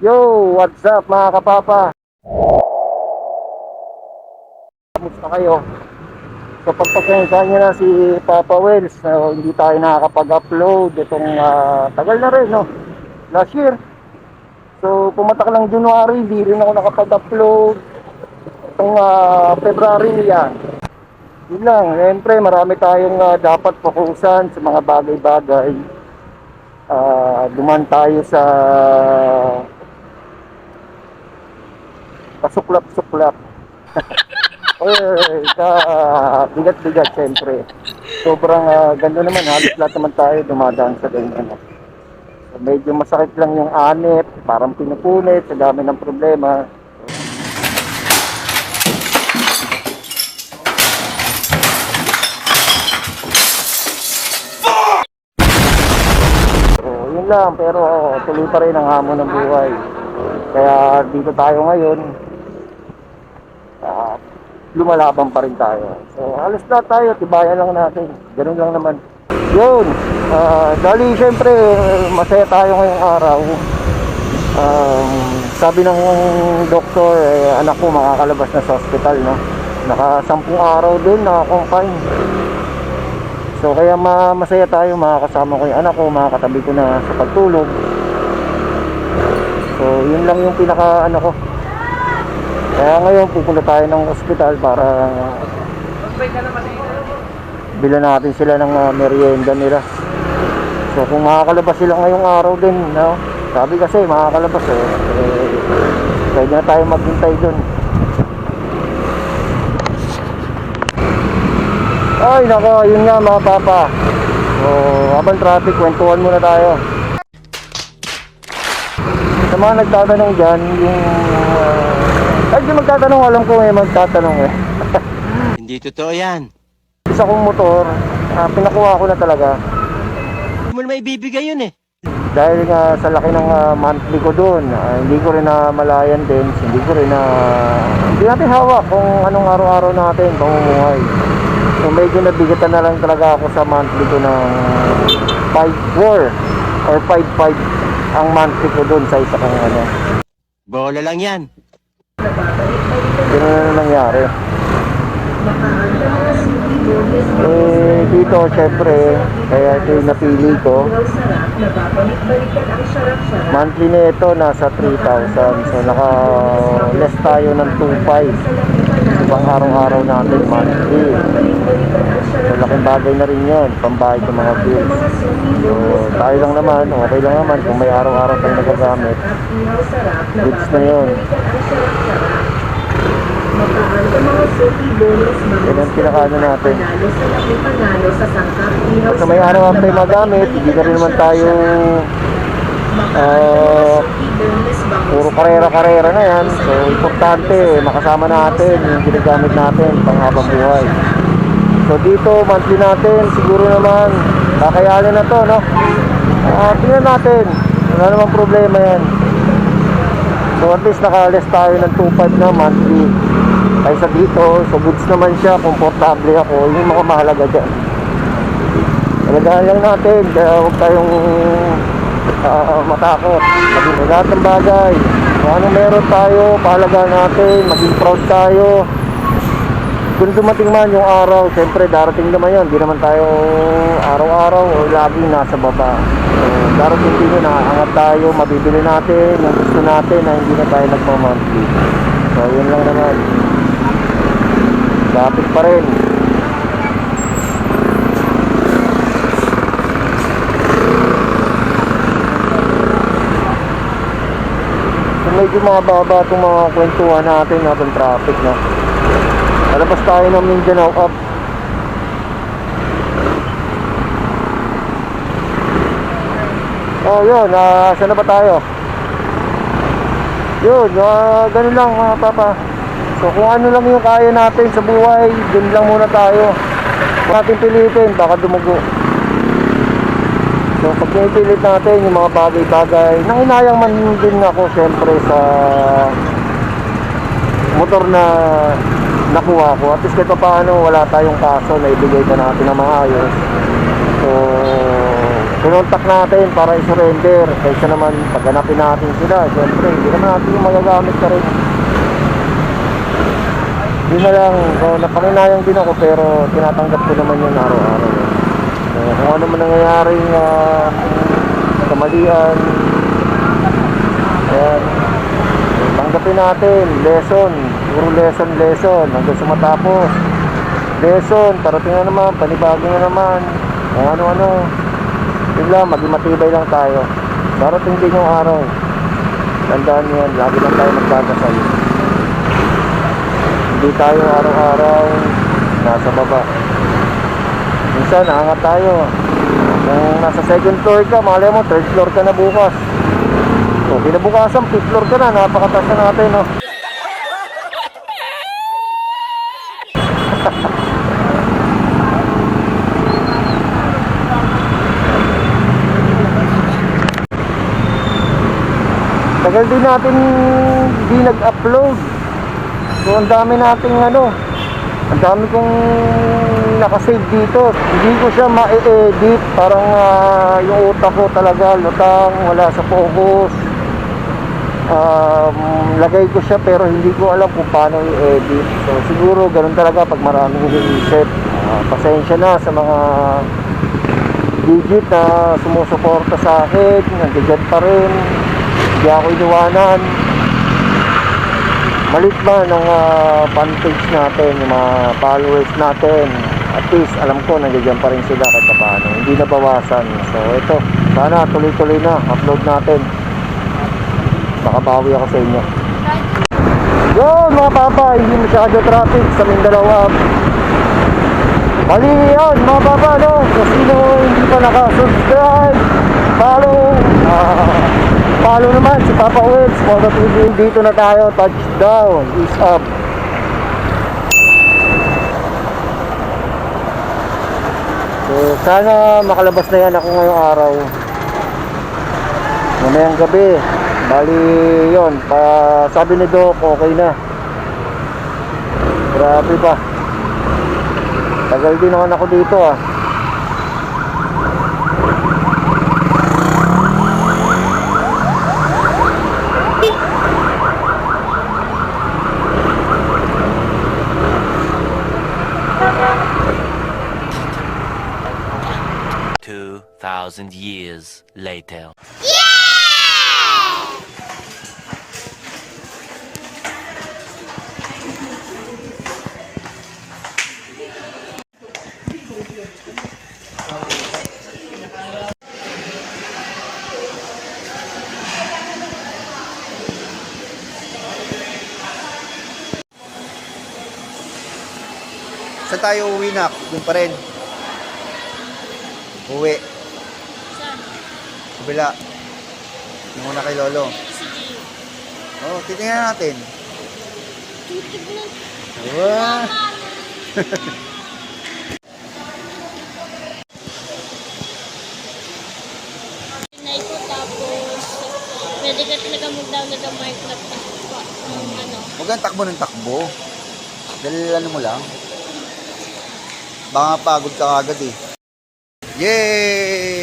Yo, what's up mga kapapa? Kamusta kayo? So pagpasensyahan nyo na si Papa Wells, hindi tayo nakakapag-upload itong tagal na rin, no? Last year. So pumatak lang January, hindi rin ako nakapag-upload. Itong February yan. Yun lang, siyempre marami tayong dapat fokusan sa mga bagay-bagay. Duman tayo sa pasuklap-suklap. Bigat-bigat siyempre. Sobrang ganda naman, halos lahat naman tayo dumadaan sa ganyan. So, medyo masakit lang yung anip, parang pinupunit sa dami ng problema. So yun lang, pero tuloy pa rin ang hamon ng buhay. Kaya dito tayo ngayon, lumalaban pa rin tayo. So halos lahat tayo, tibayan lang natin. Ganun lang naman. Yun, dali syempre masaya tayo ngayong araw. Sabi ng doktor, anak ko makakalabas na sa hospital, no? Naka 10 araw din naka-confine. So kaya masaya tayo, makakasama ko yung anak ko, makakatabi ko na sa pagtulog. So yun lang yung pinaka ano ko. Kaya ngayon pupunta tayo ng ospital para bilan natin sila ng merienda nila. So kung makakalabas sila ngayong araw din, no? Sabi kasi makakalabas pwede na tayo maghintay dun. Ay nako, yun nga mga papa. So habang traffic, kwentuhan muna tayo. Sa mga nagtatanong dyan, yung ay di magtatanong, alam ko may magtatanong Hindi totoo yan. Isa kong motor, pinakuha ko na talaga. Hindi mo naman ibibigay yun eh. Dahil nga sa laki ng monthly ko doon, hindi ko rin na malayan din, hindi natin hawak kung anong araw-araw natin pamumuhay. So medyo nabigatan na lang talaga ako sa monthly ko ng 5,400 or 5,500 ang monthly ko doon sa isa kong ano. Bola lang yan. Ganun na nangyari. Dito syempre, kaya ito yung napili ko. Monthly na ito nasa 3,000. So naka less tayo ng 2,500 ibang araw-araw natin monthly. So laking bagay na rin yun, pambayad ng mga bills. So tayo lang naman, okay lang naman kung may araw-araw tayong nagagamit. Goods na yun. Yan ang pinakaano natin. Basta may araw tayo magamit, hindi na rin naman tayo puro karera-karera na yan. So importante makasama natin yung ginagamit natin panghabang buhay. So dito monthly natin, siguro naman kakayanin na to, no? Tingnan natin, wala namang problema yan. So at least naka-less tayo ng 2,500 na monthly. Kaysa dito, so goods naman siya, komportable ako, yun yung mga mahalaga dyan. Talagaan lang natin, kaya huwag tayong matakot. Maging lahat ng bagay, kung anong meron tayo, pahalagaan natin, maging proud tayo. Kung dumating man yung araw, siyempre darating naman yun, hindi naman tayo araw-araw o laging nasa baba. So darating din yun, nakaangat tayo, mabibili natin yung gusto natin na hindi na tayo nagmamonthly. So yun lang naman. Traffic pa rin. So medyo mababa itong mga kwentuhan natin habang traffic, no? Palabas tayo ng Mindanao up. Oh yun, saan na ba tayo? Yun, ganun lang mga papa. So kung ano lang yung kaya natin sa buhay, dun lang muna tayo. Kung natin pilitin, baka dumugo. So pag pinipilit natin yung mga bagay-bagay, nanginayang man din ako siyempre sa motor na nakuha ko. At least kahit paano wala tayong kaso na ibigay na natin na maayos. So Pinontak natin para i-surrender. Kaysa naman paghanapin natin sila, siyempre hindi naman natin yung magagamit ka rin. Yun na lang, so, napanginayang din ako pero tinatanggap ko naman yun araw-araw. Kung ano man nangyayaring kamalian, ayan, tanggapin natin, lesson, puro lesson, hanggang sa matapos. Lesson, parating na naman, panibago na naman, kung ano-ano. Yun lang, maging matibay lang tayo. Darating din yung araw. Tandaan nyo yan, lagi lang tayo magdadasal. Hindi tayo araw-araw nasa baba. Minsan, naangat tayo. Kung nasa second floor ka, malay mo, third floor ka na bukas. So, kinabukasan, fifth floor ka na, napakataas na natin, no? Tagal din natin hindi nag-upload. So ang dami nating ang dami kong nakasave dito. Hindi ko siya ma-edit. Parang yung utak ko talaga lutang, wala sa focus. Lagay ko siya pero hindi ko alam kung paano i-edit. So siguro ganun talaga pag maraming iniisip. Pasensya na sa mga digit na sumusuporta sa akin. Nandiyan pa rin. Hindi ako iniwanan. Malit ba ng fan page natin, yung mga followers natin, at least alam ko nandiyan pa rin sila kahit paano, hindi nabawasan. So ito, sana tuloy-tuloy na upload natin. Makabawi ako sa inyo. Yun mga papa, hindi masyado traffic sa Mindanao. Bali yun mga papa, no? Kung sino hindi pa naka-subscribe, follow naman si Papa Weds, Moto TV. Dito na tayo, touchdown, is up. So sana makalabas na yan ako ngayong araw. Mamayang gabi. Bali yun, sabi ni Doc, okay na. Grabe pa. Tagal din naman ako dito 2,000 years later. Saan tayo uwi na? Doon pa rin. Uwi. Saan? Kabila. Yung muna kay Lolo. Oh, titingnan natin. Titignan. Wow. Na ito tapos pwede ka talaga mag-download ng Minecraft Huwag kang takbo ng takbo. Dahil ano mo lang. Baka pagod ka agad eh. Yay!